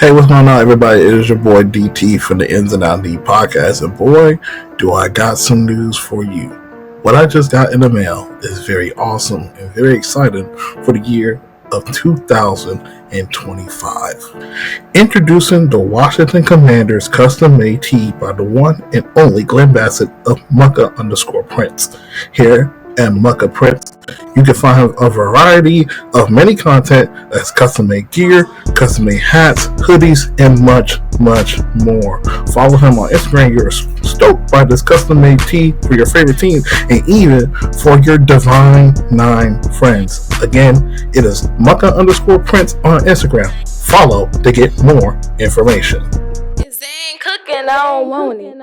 Hey, what's going on, everybody? It is your boy DT from the Ins and Out D podcast, and boy, do I got some news for you. What I just got in the mail is very awesome and very exciting for the year of 2025. Introducing the Washington Commanders custom-made tee by the one and only Glenn Bassett of Mucka_Prints. Here at Mucka Prints, you can find a variety of many content that's custom-made gear, custom-made hats, hoodies, and much, much more. Follow him on Instagram. You're stoked by this custom-made tee for your favorite team and even for your Divine Nine friends. Again, it is Mucka_Prints on Instagram. Follow to get more information. If they ain't cooking, I don't want it.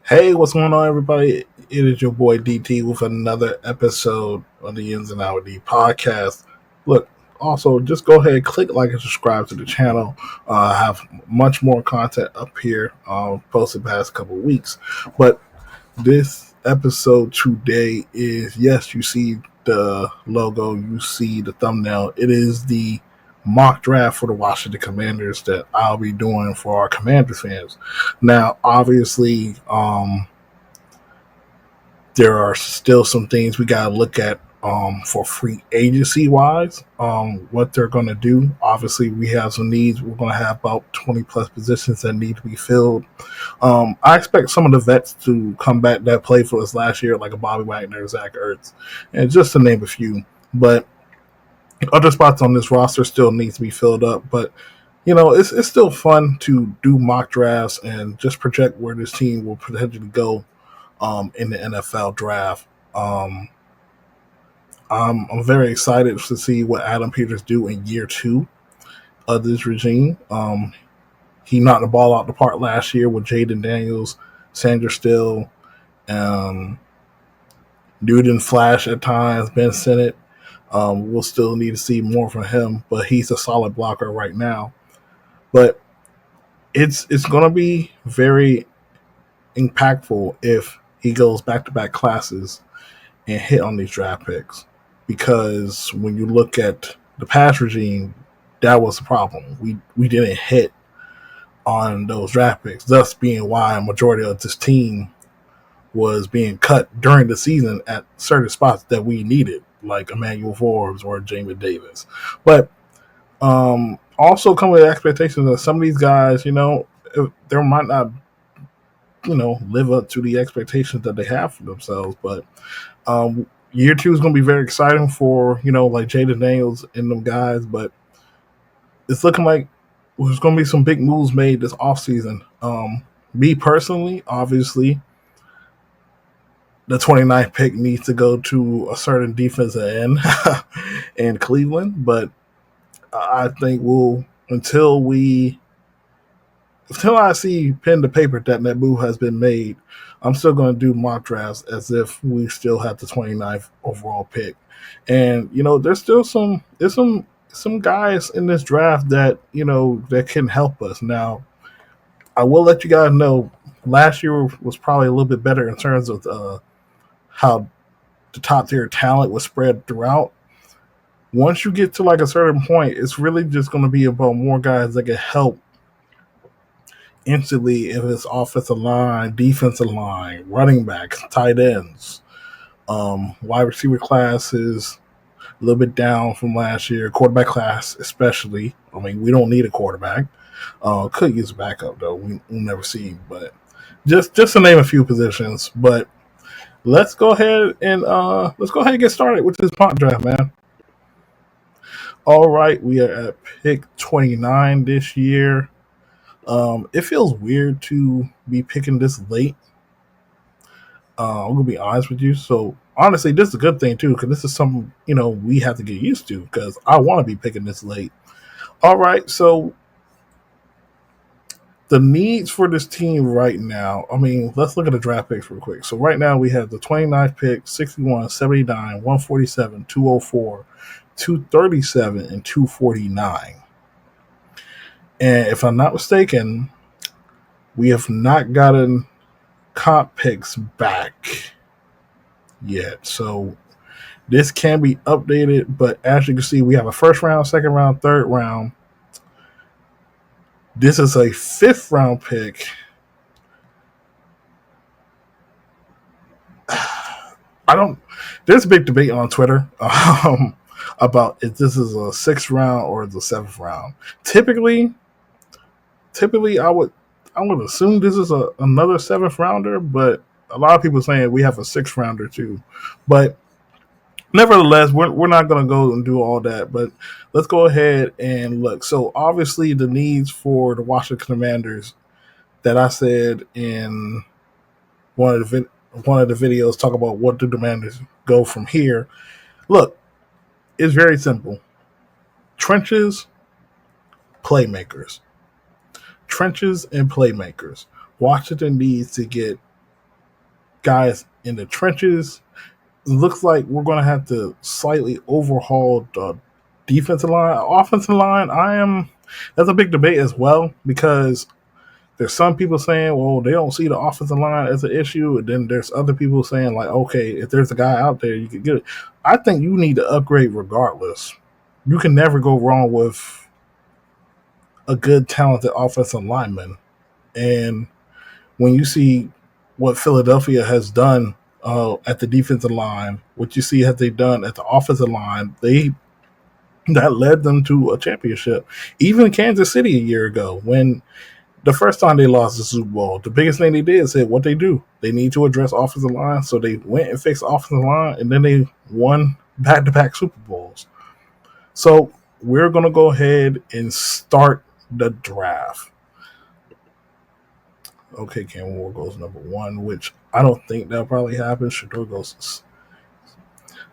Hey, what's going on, everybody? It is your boy DT with another episode of the Ins and Out D podcast. Look, also, just go ahead, click like and subscribe to the channel. I have much more content up here posted past couple weeks. But this episode today is, yes, you see the logo, you see the thumbnail. It is the mock draft for the Washington Commanders that I'll be doing for our Commanders fans. Now, obviously, there are still some things we got to look at for free agency wise, what they're going to do. Obviously, we have some needs. We're going to have about 20 plus positions that need to be filled. I expect some of the vets to come back that played for us last year, like a Bobby Wagner, Zach Ertz, and just to name a few. But other spots on this roster still needs to be filled up. But you know, it's still fun to do mock drafts and just project where this team will potentially go in the NFL draft. I'm very excited to see what Adam Peters do in year 2 of this regime. He knocked the ball out the park last year with Jaden Daniels, Sandra Still, Newton Flash at times, Ben Sinnott. We'll still need to see more from him, but he's a solid blocker right now. But it's going to be very impactful if he goes back-to-back classes and hit on these draft picks. Because when you look at the past regime, that was the problem. We didn't hit on those draft picks, thus being why a majority of this team was being cut during the season at certain spots that we needed, like Emmanuel Forbes or Jamin Davis. But also come with the expectations that some of these guys, there might not, live up to the expectations that they have for themselves. But year 2 is going to be very exciting for, like Jaden Daniels and them guys. But it's looking like there's going to be some big moves made this offseason. Me personally, obviously, the 29th pick needs to go to a certain defensive end in Cleveland. But I think until I see pen to paper that move has been made, I'm still going to do mock drafts as if we still have the 29th overall pick. And, there's still some guys in this draft that, that can help us. Now, I will let you guys know, last year was probably a little bit better in terms of how the top tier talent was spread throughout. Once you get to like a certain point, it's really just going to be about more guys that can help instantly if it's offensive line, defensive line, running backs, tight ends. Wide receiver class is a little bit down from last year. Quarterback class especially. I mean, we don't need a quarterback. Could use a backup though. We'll never see. But just to name a few positions. But let's go ahead and get started with this mock draft, man. All right, we are at pick 29 this year. It feels weird to be picking this late. I'm gonna be honest with you. So honestly, this is a good thing too, because this is something we have to get used to. Because I want to be picking this late. All right, so the needs for this team right now. I mean, let's look at the draft picks real quick. So right now we have the 29th pick, 61, 79, 147, 204, 237, and 249. And if I'm not mistaken, we have not gotten comp picks back yet. So this can be updated, but as you can see, we have a first round, second round, third round. This is a fifth round pick. There's a big debate on Twitter about if this is a sixth round or the seventh round. Typically, I would assume this is another seventh rounder, but a lot of people are saying we have a sixth rounder too. But nevertheless, we're not going to go and do all that. But let's go ahead and look. So obviously, the needs for the Washington Commanders that I said in one of the videos talk about what the Commanders go from here. Look, it's very simple. Trenches, playmakers. Trenches and playmakers. Washington needs to get guys in the trenches. It looks like we're going to have to slightly overhaul the defensive line. Offensive line, that's a big debate as well, because there's some people saying, well, they don't see the offensive line as an issue. And then there's other people saying, like, okay, if there's a guy out there, you can get it. I think you need to upgrade regardless. You can never go wrong with a good, talented offensive lineman. And when you see what Philadelphia has done at the defensive line, what you see have they done at the offensive line, that led them to a championship. Even Kansas City a year ago, when the first time they lost the Super Bowl, the biggest thing they did is what they do. They need to address offensive line, so they went and fixed offensive line, and then they won back-to-back Super Bowls. So we're going to go ahead and start the draft. Okay, Cam Ward goes number 1, which I don't think that'll probably happen. Shedeur goes.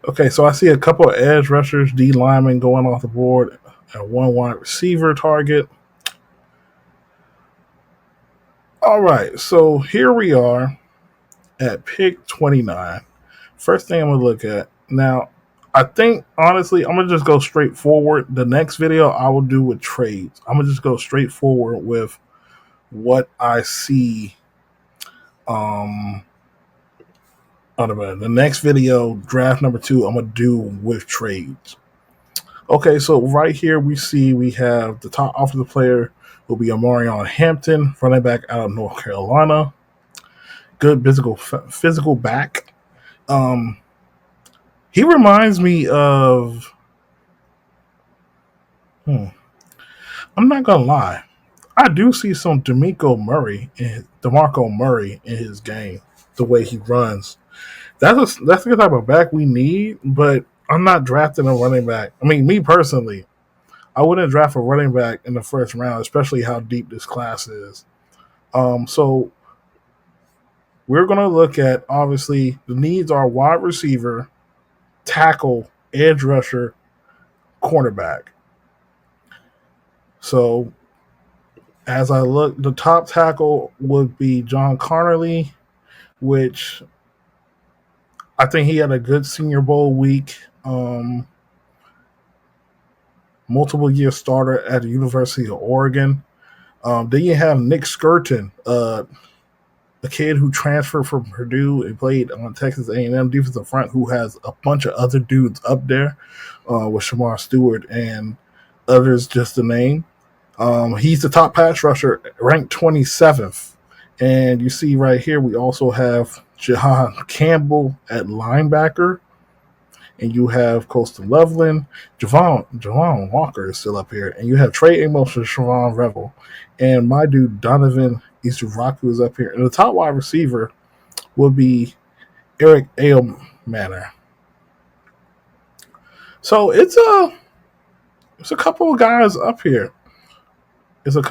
Okay, so I see a couple of edge rushers, D linemen going off the board, and one wide receiver target. All right, so here we are at pick 29. First thing I'm going to look at. Now, I think, honestly, I'm going to just go straight forward. The next video I will do with trades. I'm going to just go straight forward with what I see. The next video, draft number 2, I'm going to do with trades. Okay, so right here we have the top offensive player will be Omarion Hampton, running back out of North Carolina. Good physical back. He reminds me of. I'm not gonna lie, I do see some DeMarco Murray in his game. The way he runs, that's the type of back we need. But I'm not drafting a running back. I mean, me personally, I wouldn't draft a running back in the first round, especially how deep this class is. So we're going to look at, obviously, the needs are wide receiver, tackle, edge rusher, cornerback. So as I look, the top tackle would be John Connerly, which I think he had a good Senior Bowl week. Multiple year starter at the University of Oregon. Then you have Nick Skirton, a kid who transferred from Purdue and played on Texas A&M defensive front, who has a bunch of other dudes up there with Shamar Stewart and others, just to name. He's the top pass rusher, ranked 27th. And you see right here, we also have Jahan Campbell at linebacker. And you have Coastal Loveland. Javon Walker is still up here. And you have Trey Amos and Siobhan Revel. And my dude, Donovan Isuraku, is up here. And the top wide receiver will be Eric Ailmanor. So it's a couple of guys up here. That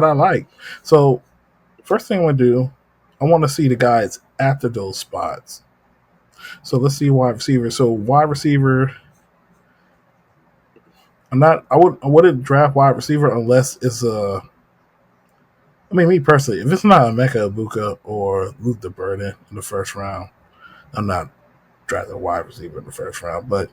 I like. So first thing I'm going to do, I want to see the guys' after those spots. So let's see wide receiver. So wide receiver, I wouldn't draft wide receiver unless it's a. I mean, me personally, if it's not a Mecca Ibuka or Luther Burden in the first round, I'm not drafting a wide receiver in the first round. But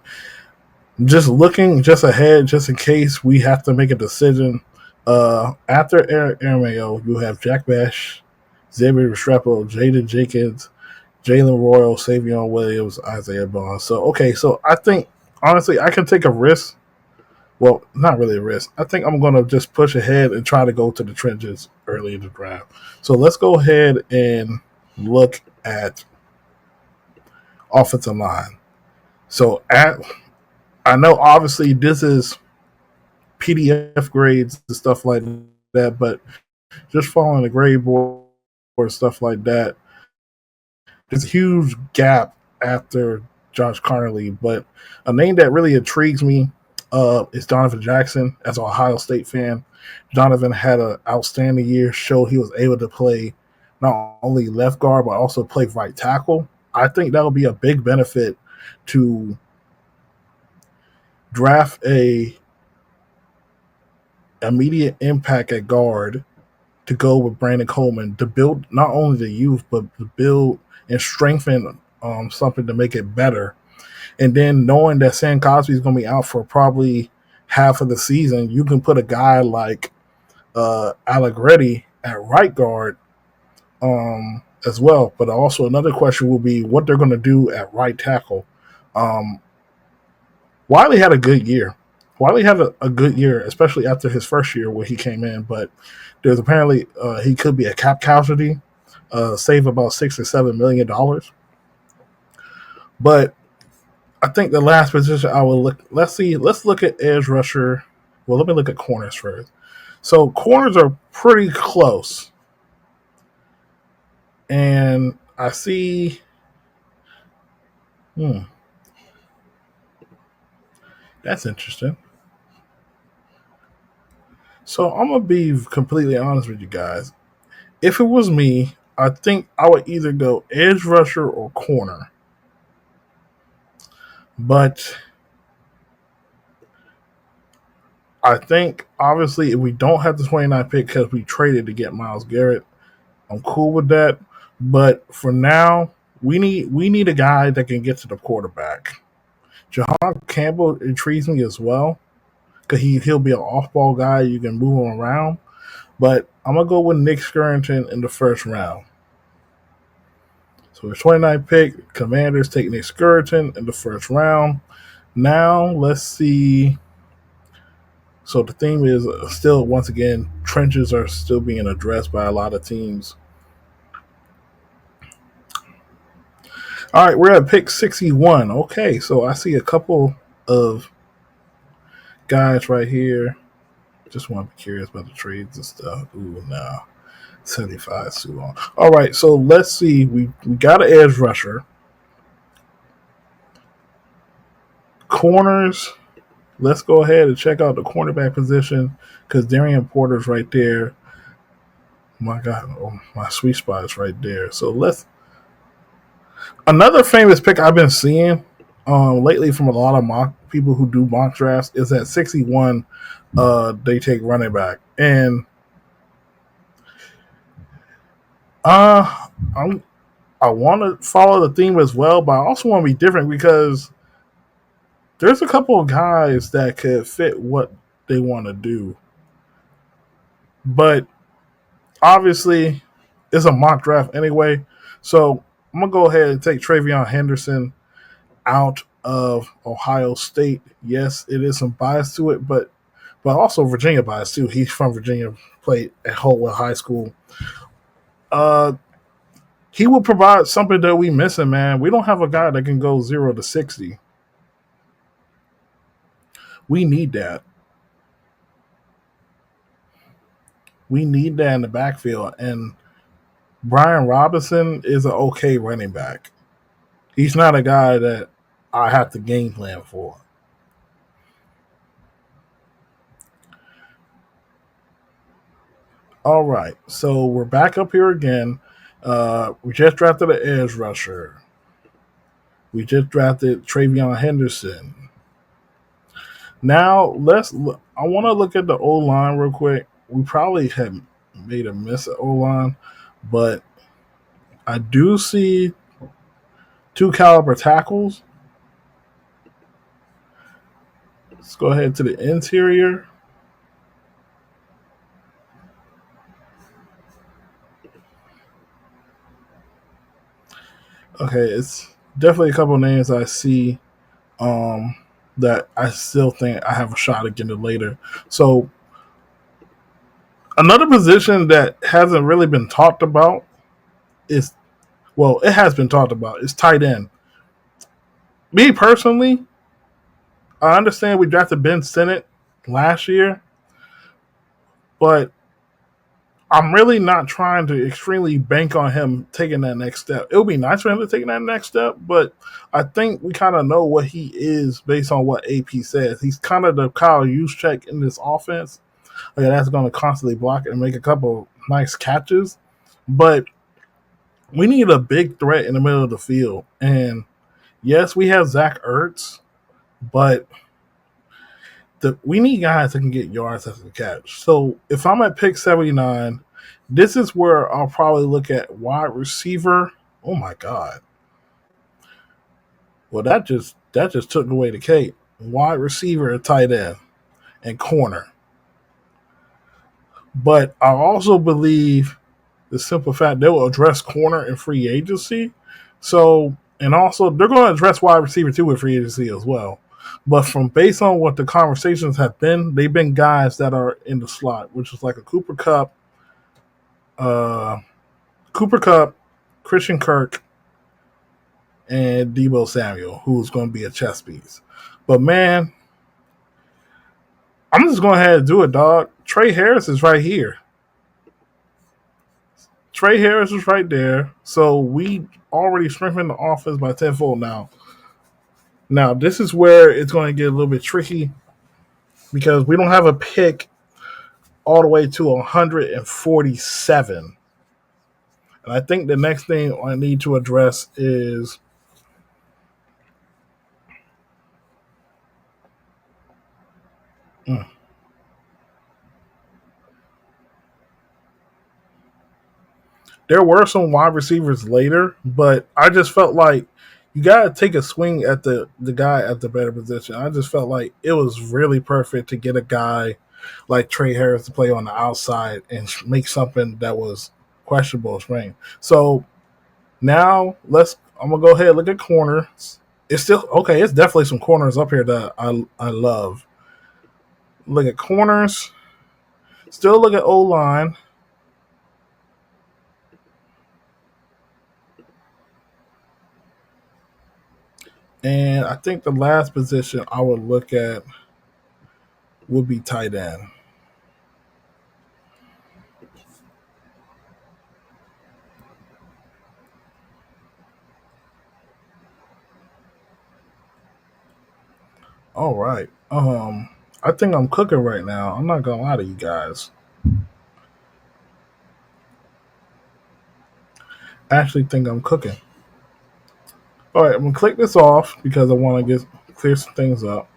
just looking just ahead, just in case we have to make a decision. After Mayo, you have Jack Bash, Xavier Restrepo, Jaden Jenkins, Jalen Royal, Savion Williams, Isaiah Bond. So okay, so I think honestly I can take a risk. Well, not really a risk. I think I'm gonna just push ahead and try to go to the trenches early in the draft. So let's go ahead and look at offensive line. So at I know obviously this is PDF grades and stuff like that, but just following the grade board or stuff like that, there's a huge gap after Josh Carnley. But a name that really intrigues me is Donovan Jackson. As an Ohio State fan, Donovan had an outstanding year, showed he was able to play not only left guard, but also play right tackle. I think that will be a big benefit to draft a immediate impact at guard to go with Brandon Coleman to build not only the youth, but to build and strengthen something to make it better. And then knowing that Sam Cosby is going to be out for probably half of the season, you can put a guy like Allegretti at right guard as well. But also another question will be what they're going to do at right tackle. Um, Wiley had a good year. Wiley had a good year, especially after his first year where he came in. But there's apparently he could be a cap casualty, save about $6 or $7 million. But I think the last position I will look. Let's see. Let's look at edge rusher. Well, let me look at corners first. So corners are pretty close, and I see. Hmm, that's interesting. So I'm gonna be completely honest with you guys. If it was me, I think I would either go edge rusher or corner. But I think obviously if we don't have the 29 pick because we traded to get Myles Garrett, I'm cool with that. But for now, we need a guy that can get to the quarterback. Jahan Campbell intrigues me as well because he'll be an off ball guy. You can move him around. But I'm gonna go with Nick Skirrington in the first round. So the 29 pick, Commanders take Nick Skirrington in the first round. Now let's see. So the theme is still once again trenches are still being addressed by a lot of teams. All right, we're at pick 61. Okay, so I see a couple of guys right here. Just want to be curious about the trades and stuff. Ooh, no. 75 is too long. All right, so let's see. We got an edge rusher. Corners. Let's go ahead and check out the cornerback position because Darian Porter's right there. My God, my sweet spot is right there. So let's. Another famous pick I've been seeing lately from a lot of mock people who do mock drafts is at 61. They take running back, and uh, I'm, I want to follow the theme as well, but I also want to be different because there's a couple of guys that could fit what they want to do, but obviously it's a mock draft anyway. So I'm gonna go ahead and take Travion Henderson out of Ohio State. Yes, it is some bias to it, but also Virginia bias too. He's from Virginia, played at Hopewell High School. Uh, he will provide something that we missing, man. We don't have a guy that can go 0 to 60. We need that. We need that in the backfield. And Brian Robinson is an okay running back. He's not a guy that I have to game plan for. All right, so we're back up here again, We just drafted an edge rusher. We just drafted Travion Henderson. Now I want to look at the O line real quick. We probably have made a miss at O line, but I do see two caliber tackles. Let's go ahead to the interior. Okay, it's definitely a couple of names I see um, that I still think I have a shot at getting later. So another position that hasn't really been talked about is, well, it has been talked about, is tight end. Me personally, I understand we drafted Ben Sinnott last year, but I'm really not trying to extremely bank on him taking that next step. It would be nice for him to take that next step, but I think we kind of know what he is based on what AP says. He's kind of the Kyle Juszczyk in this offense. Like, that's going to constantly block it and make a couple nice catches. But we need a big threat in the middle of the field. And yes, we have Zach Ertz, but we need guys that can get yards after the catch. So if I'm at pick 79, this is where I'll probably look at wide receiver. Oh my God. Well, that just took away the cake. Wide receiver, tight end, and corner. But I also believe the simple fact they will address corner in free agency. So, and also they're going to address wide receiver too in free agency as well. But from based on what the conversations have been, they've been guys that are in the slot, which is like a uh, Cooper Kupp, Christian Kirk, and Deebo Samuel, who's going to be a chess piece. But man, I'm just going ahead and do it, dog. Trey Harris is right here. Trey Harris is right there. So we already strengthened the offense by tenfold now. Now, this is where it's going to get a little bit tricky because we don't have a pick all the way to 147. And I think the next thing I need to address is there were some wide receivers later, but I just felt like you got to take a swing at the guy at the better position. I just felt like it was really perfect to get a guy like Trey Harris to play on the outside and make something that was questionable spring. So now I'm gonna go ahead and look at corners. It's still okay. It's definitely some corners up here that I love. Look at corners. Still look at O line. And I think the last position I would look at would be tight end. All right. I think I'm cooking right now. I'm not gonna lie to you guys. I actually think I'm cooking. All right, I'm gonna click this off because I want to get clear some things up.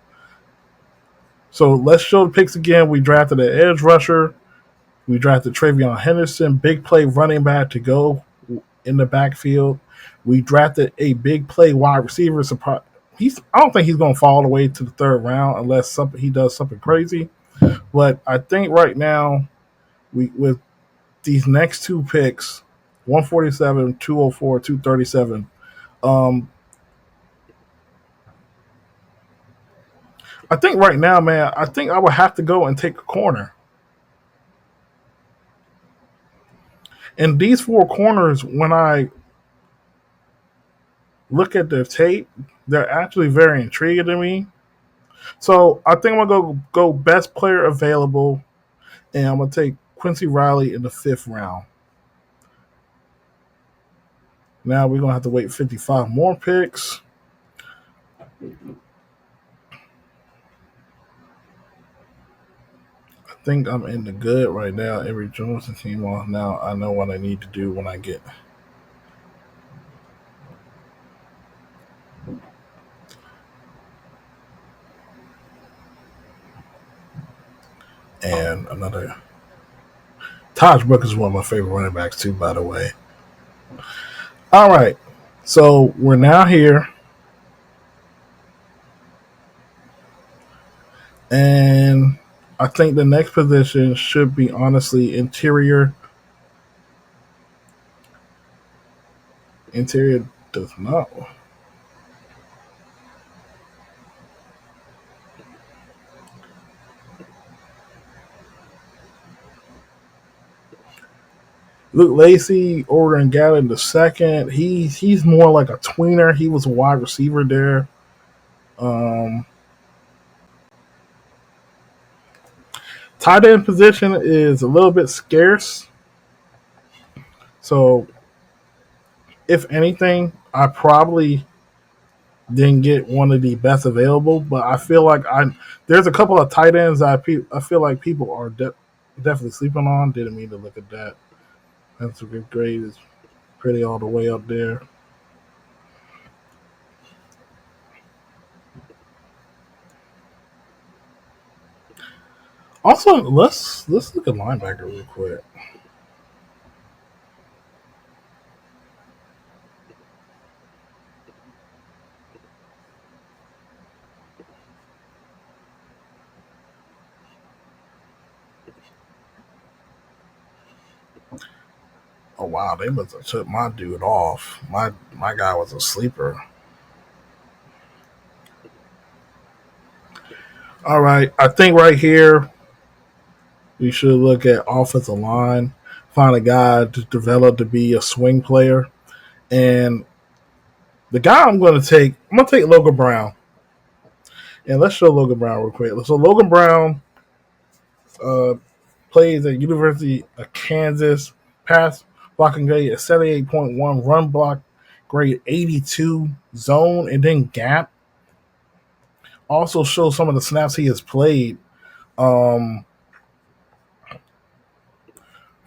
So let's show the picks again. We drafted an edge rusher. We drafted Travion Henderson, big play running back to go in the backfield. We drafted a big play wide receiver. I don't think he's going to fall all the way to the third round unless he does something crazy. But I think right now, with these next two picks, 147, 204, 237, I think right now, man, I think I would have to go and take a corner. And these four corners, when I look at their tape, they're actually very intriguing to me. So I think I'm gonna go best player available, and I'm gonna take Quincy Riley in the 5th round. Now we're gonna have to wait 55 more picks. I think I'm in the good right now. Every Johnson team off now. I know what I need to do when I get And another Taj Brooks is one of my favorite running backs too, by the way. All right. So we're now here. And I think the next position should be honestly interior. Interior does not. Luke Lacey, Oregon Gatlin the second. He's more like a tweener. He was a wide receiver there. Um, Tight end position is a little bit scarce. So if anything, I probably didn't get one of the best available. But I feel like there's a couple of tight ends I feel like people are definitely sleeping on. Didn't mean to look at that. That's a good grade. Is pretty all the way up there. Also, let's look at linebacker real quick. Oh wow, they must have took my dude off. My guy was a sleeper. All right, I think right here we should look at offensive line. Find a guy to develop to be a swing player, and the guy I'm gonna take Logan Brown, and let's show Logan Brown real quick. So Logan Brown uh, plays at University of Kansas. Pass blocking grade at 78.1, run block grade 82, zone and then gap. Also shows some of the snaps he has played. Um,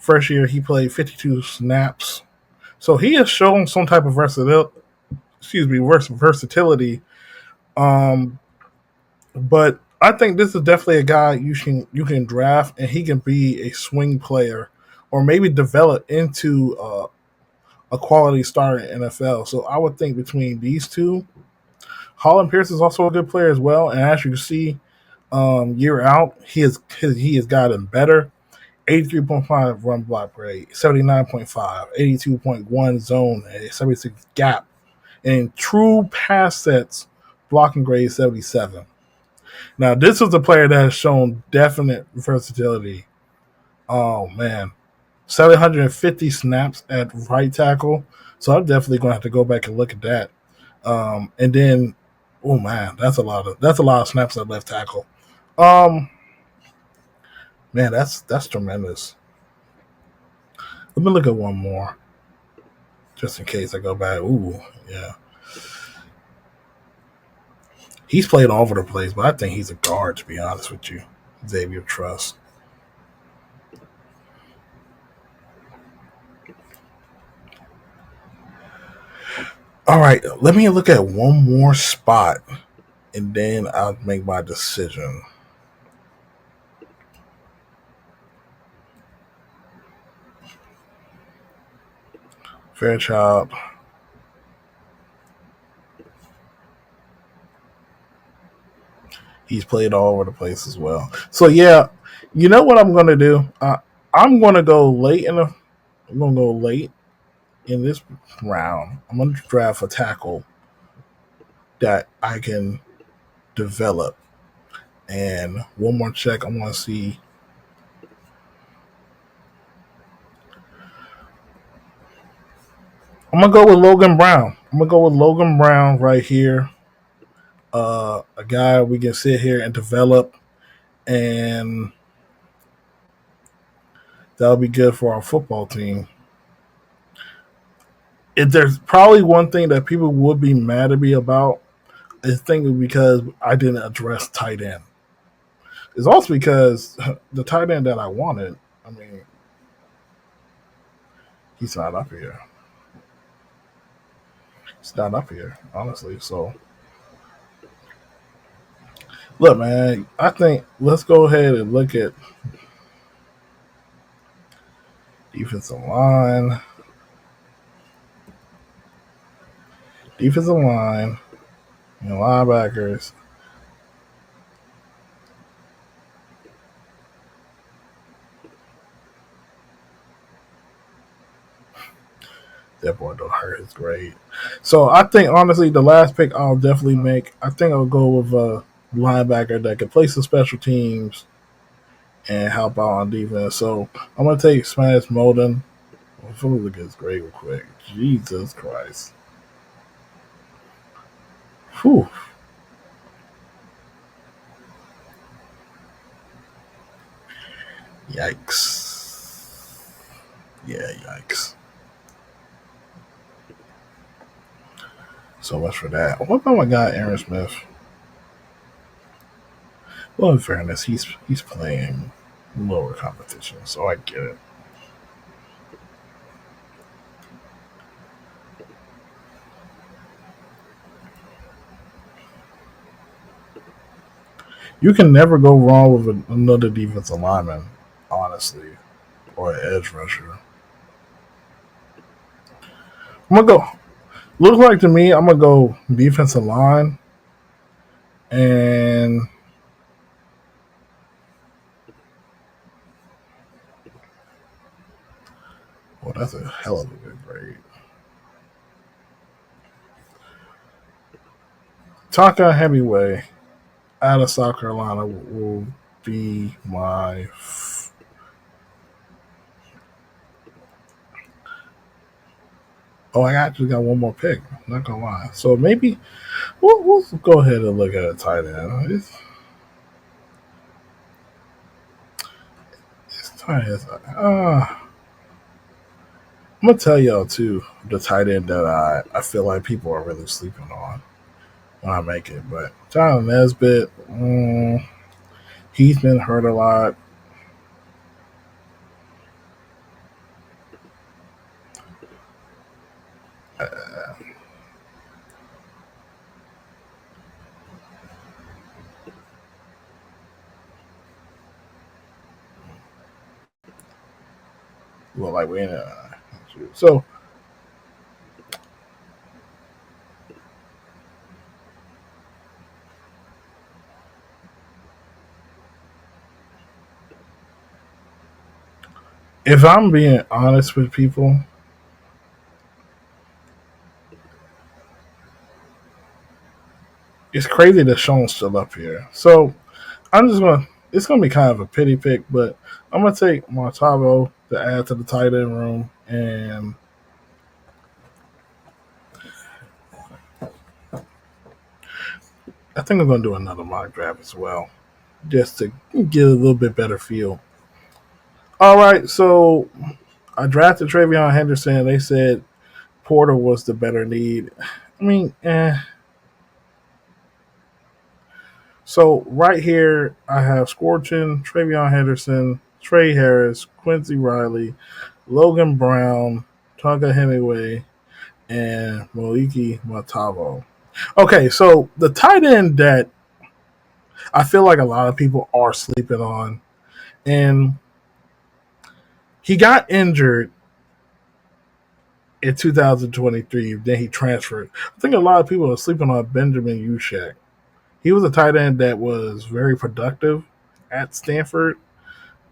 First year he played 52 snaps, so he has shown some type of versatility. Um, but I think this is definitely a guy you can draft, and he can be a swing player, or maybe develop into a quality starter in NFL. So I would think between these two, Holland Pierce is also a good player as well. And as you can see, year out, he has gotten better. 83.5 run block rate, 79.5, 82.1 zone, 76 gap, and true pass sets blocking grade 77. Now, this is a player that has shown definite versatility. Oh, man. 750 snaps at right tackle. So I'm definitely going to have to go back and look at that. And then, oh man, that's a lot of snaps at left tackle. Um, Man, that's tremendous. Let me look at one more, just in case I go back. Ooh, yeah. He's played all over the place, but I think he's a guard, to be honest with you. Xavier Truss. All right, let me look at one more spot, and then I'll make my decision. Fairchild. He's played all over the place as well. So yeah, you know what I'm gonna do? I'm gonna go late in the. I'm gonna go late in this round. I'm gonna draft a tackle that I can develop. And one more check. I want to see. I'm gonna go with Logan Brown. I'm gonna go with Logan Brown right here. A guy we can sit here and develop, and that'll be good for our football team. If there's probably one thing that people would be mad at me about, I think because I didn't address tight end. It's also because the tight end that I wanted, I mean, he's not up here. He's not up here, honestly. So Look, man, I think let's go ahead and look at defensive line. Defensive line and linebackers. That boy don't hurt his grade. So I think honestly, the last pick I'll definitely make. I think I'll go with a linebacker that can play some special teams and help out on defense. So I'm gonna take Smash Molden. Let me look at his grade real quick. Jesus Christ. Whew. Yikes. Yeah, yikes. So much for that. What about my guy Aaron Smith? Well, in fairness, he's playing lower competition, so I get it. You can never go wrong with another defensive lineman, honestly, or an edge rusher. I'm gonna go. Look like to me, I'm gonna go defensive line, and well, that's a hell of a good grade. Taka Hemingway out of South Carolina will be my. Oh, I actually got one more pick. Not gonna lie. So maybe we'll go ahead and look at a tight end. It's tight end. I'm gonna tell y'all too the tight end that I feel like people are really sleeping on when I make it. But John Nesbitt, he's been hurt a lot. Well, like we so if I'm being honest with people, it's crazy that Sean's still up here. So I'm just gonna. It's gonna be kind of a pity pick, but I'm gonna take Montalvo to add to the tight end room, and I think I'm gonna do another mock draft as well, just to get a little bit better feel. All right, so I drafted Travion Henderson. They said Porter was the better need. I mean, So right here, I have Scorchin, Travion Henderson, Trey Harris, Quincy Riley, Logan Brown, Tonga Hemingway, and Maliki Matavo. Okay, so the tight end that I feel like a lot of people are sleeping on, and he got injured in 2023. Then he transferred. I think a lot of people are sleeping on Benjamin Ushak. He was a tight end that was very productive at Stanford,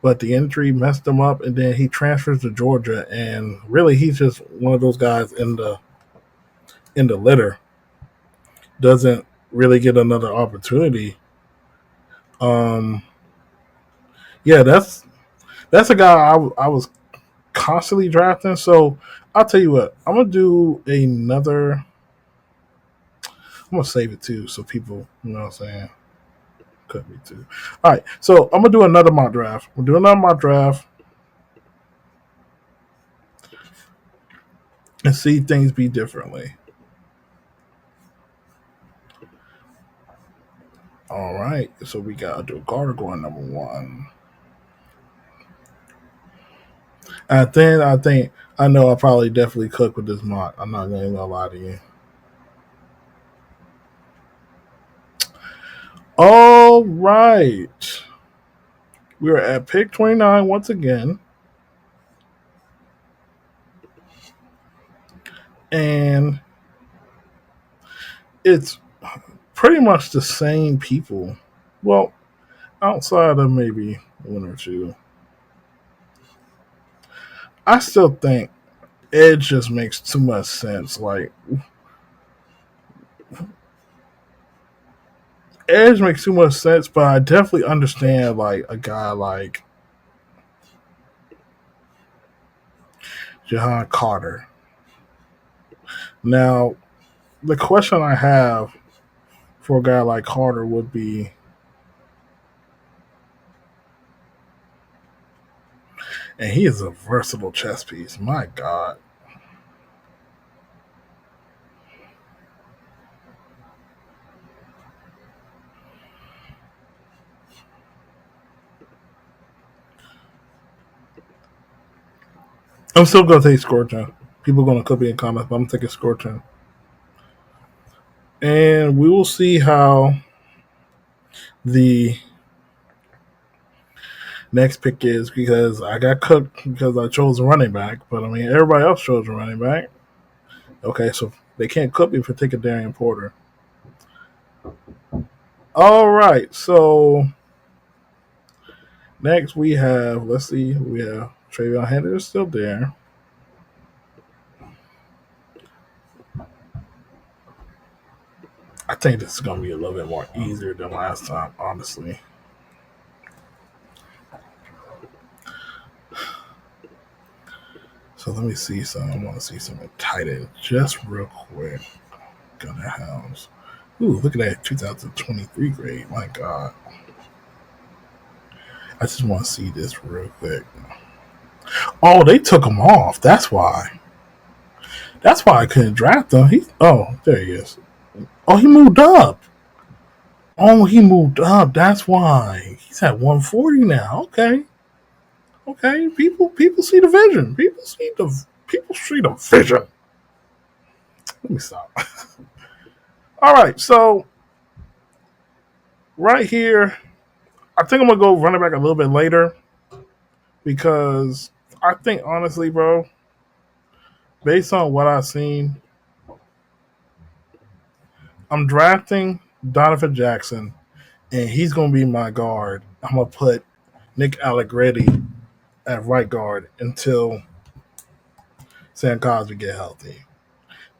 but the injury messed him up, and then he transfers to Georgia, and really he's just one of those guys in the litter. Doesn't really get another opportunity. Um, yeah, that's a guy I was constantly drafting. So I'll tell you what, I'm gonna do another. I'm gonna save it too, so people, you know what I'm saying. Could be too. All right, so I'm gonna do another mock draft. We'll do another mock draft and see things be differently. All right, so we got Joe Carter going number one. And then I think I know I probably definitely cook with this mock. I'm not gonna lie to you. All right. We are at pick 29 once again. And it's pretty much the same people. Well, outside of maybe one or two. I still think Edge just makes too much sense. Like, Edge makes too much sense, but I definitely understand, like, a guy like Jahan Carter. Now, the question I have for a guy like Carter would be, and he is a versatile chess piece. My God. I'm still going to take Scorpion. People are going to clip me in comments, but I'm taking Scorpion. And we will see how the next pick is, because I got cooked because I chose a running back. But, I mean, everybody else chose a running back. Okay, so they can't cook me for taking Darian Porter. All right, so next we have, let's see, we have Travion Henderson still there. I think this is going to be a little bit more easier than last time, honestly. So let me see some. I want to see some tight end just real quick. Gunner House. Ooh, look at that 2023 grade. My God. I just want to see this real quick. Oh, they took him off. That's why. That's why I couldn't draft him. There he is. Oh, he moved up. Oh, he moved up. That's why. He's at 140 now. Okay. Okay. People see the vision. People see the vision. Let me stop. All right, so right here, I think I'm gonna go running back a little bit later, because I think honestly, bro, based on what I've seen, I'm drafting Donovan Jackson, and he's gonna be my guard. I'm gonna put Nick Allegretti at right guard until Sam Cosby get healthy.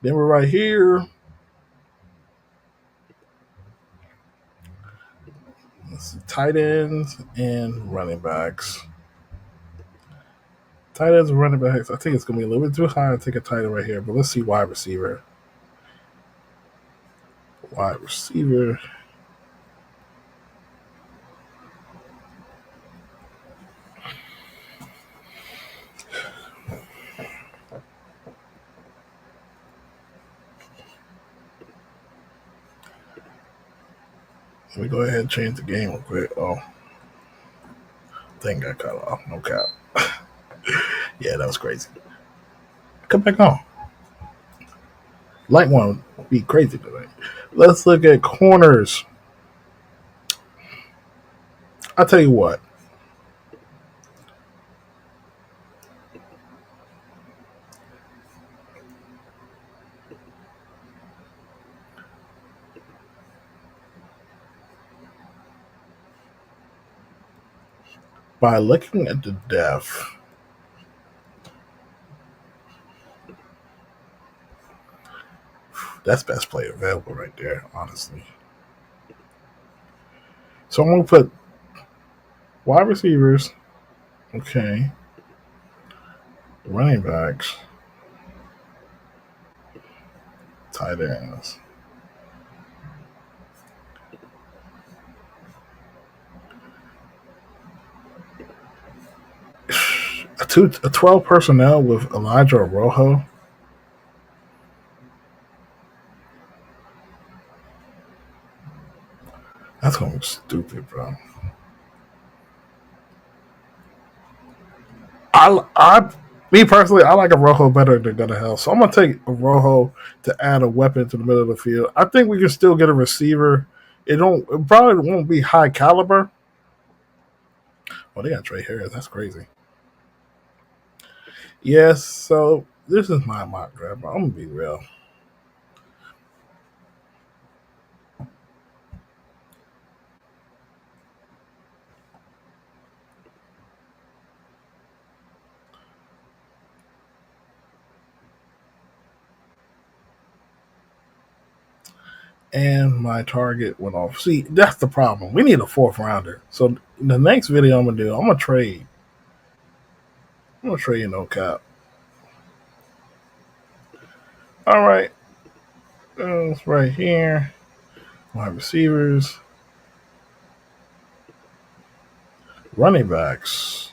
Then we're right here. Let's see, tight ends and running backs. Tight ends and running backs. I think it's gonna be a little bit too high to take a tight end right here, but let's see wide receiver. Wide receiver. Let me go ahead and change the game real quick. Oh, thing got cut off. No cap. Yeah, that was crazy. Come back on. Light one be crazy today. Let's look at corners. I'll tell you what. By looking at the depth, that's best player available right there, honestly. So I'm going to put wide receivers. Okay. Running backs. Tight ends. A 12 personnel with Elijah Rojo. That's going to be stupid, bro. Me personally, I like a Rojo better than Gunnar Hill. So I'm going to take a Rojo to add a weapon to the middle of the field. I think we can still get a receiver It probably won't be high caliber. Oh, they got Trey Harris. That's crazy. Yes, so this is my mock draft. I'm gonna be real. And my target went off. See, that's the problem. We need a fourth rounder. So the next video I'm gonna do, I'm gonna trade. I'm gonna trade no cap. All right, it's right here. Wide receivers, running backs,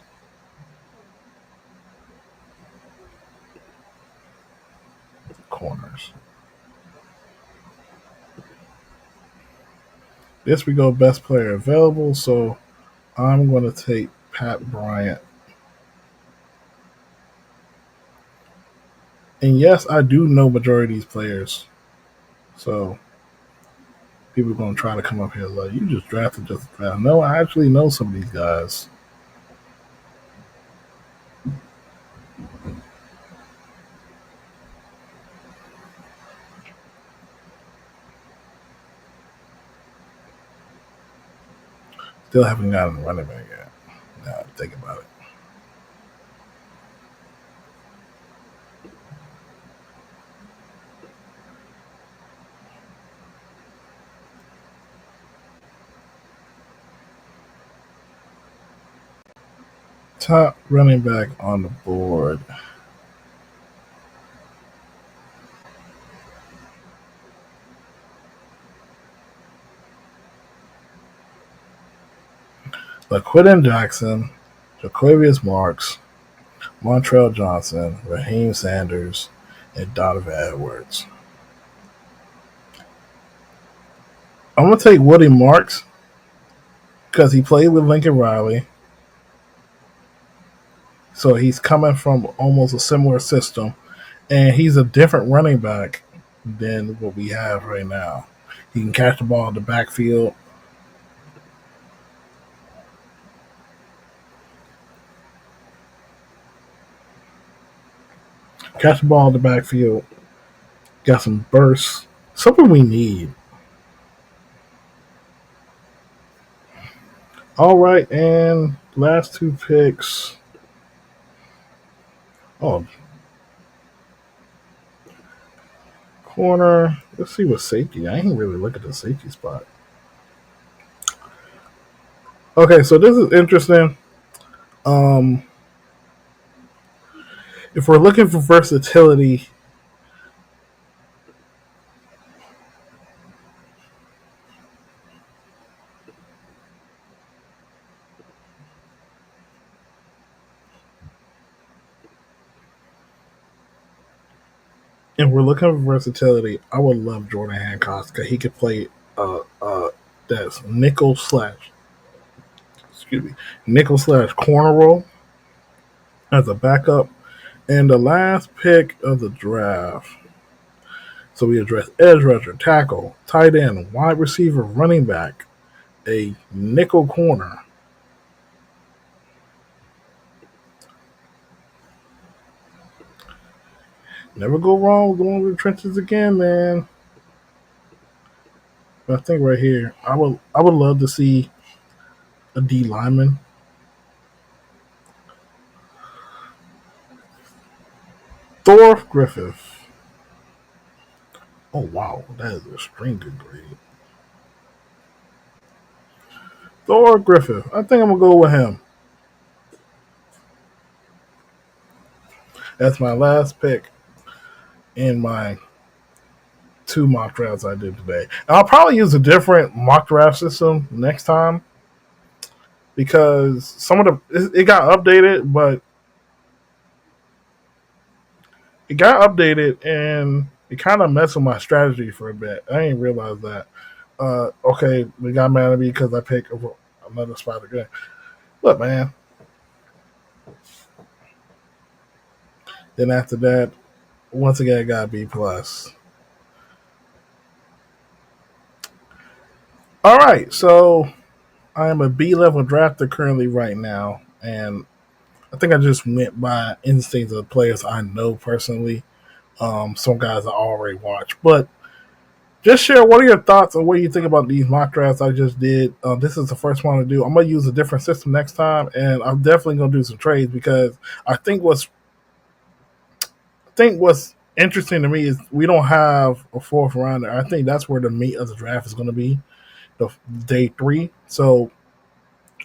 corners. This we go best player available. So I'm gonna take Pat Bryant. And yes, I do know majority of these players. So people are gonna try to come up here like you just drafted just a draft. No, I actually know some of these guys. Still haven't gotten a running back yet. Now think about it. Top running back on the board. LaQuinton Jackson, Jaquavius Marks, Montrell Johnson, Raheem Sanders, and Donovan Edwards. I'm gonna take Woody Marks because he played with Lincoln Riley. So he's coming from almost a similar system, and he's a different running back than what we have right now. He can catch the ball in the backfield. Catch the ball in the backfield. Got some bursts. Something we need. All right, and last two picks. Oh, corner. Let's see what safety. I ain't really look at the safety spot. Okay, so this is interesting. Um, if we're looking for versatility, I would love Jordan Hancock because he could play that's nickel slash corner role as a backup. And the last pick of the draft. So we address edge rusher, tackle, tight end, wide receiver, running back, a nickel corner. Never go wrong with going to the trenches again, man. But I think right here, I would love to see a D lineman. Thor Griffith. Oh wow, that is a string good grade. Thor Griffith. I think I'm gonna go with him. That's my last pick in my two mock drafts I did today. And I'll probably use a different mock draft system next time because some of it got updated, but it got updated and it kind of messed with my strategy for a bit. I didn't realize that. Okay, we got mad at me because I picked another spot again. Look, man. Then after that, once again, I got B plus. All right, so I am a B level drafter currently right now, and I think I just went by instincts of the players I know personally. Some guys I already watch, but just share what are your thoughts on what you think about these mock drafts I just did. This is the first one to do. I'm gonna use a different system next time, and I'm definitely gonna do some trades because I think what's interesting to me is we don't have a fourth rounder. I think that's where the meat of the draft is going to be, the day 3. So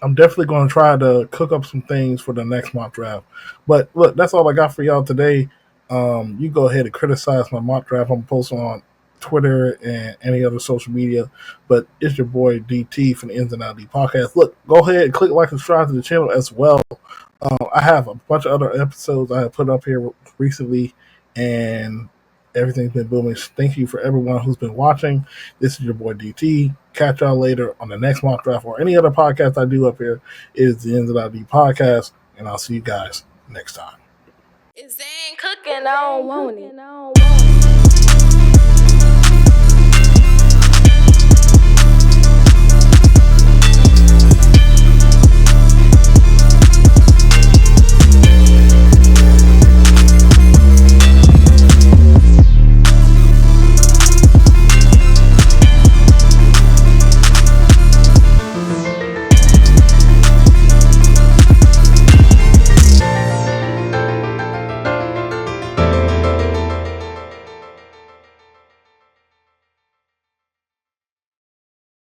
I'm definitely going to try to cook up some things for the next mock draft. But look, that's all I got for y'all today. You go ahead and criticize my mock draft. I'm posting on Twitter and any other social media. But it's your boy DT from the Ins and Out D podcast. Look, go ahead and click like and subscribe to the channel as well. I have a bunch of other episodes I have put up here recently, and everything's been booming. Thank you for everyone who's been watching. This is your boy DT. Catch y'all later on the next mock draft or any other podcast I do up here. It is the Ins and Out D podcast, and I'll see you guys next time. If they ain't cooking, I don't want it.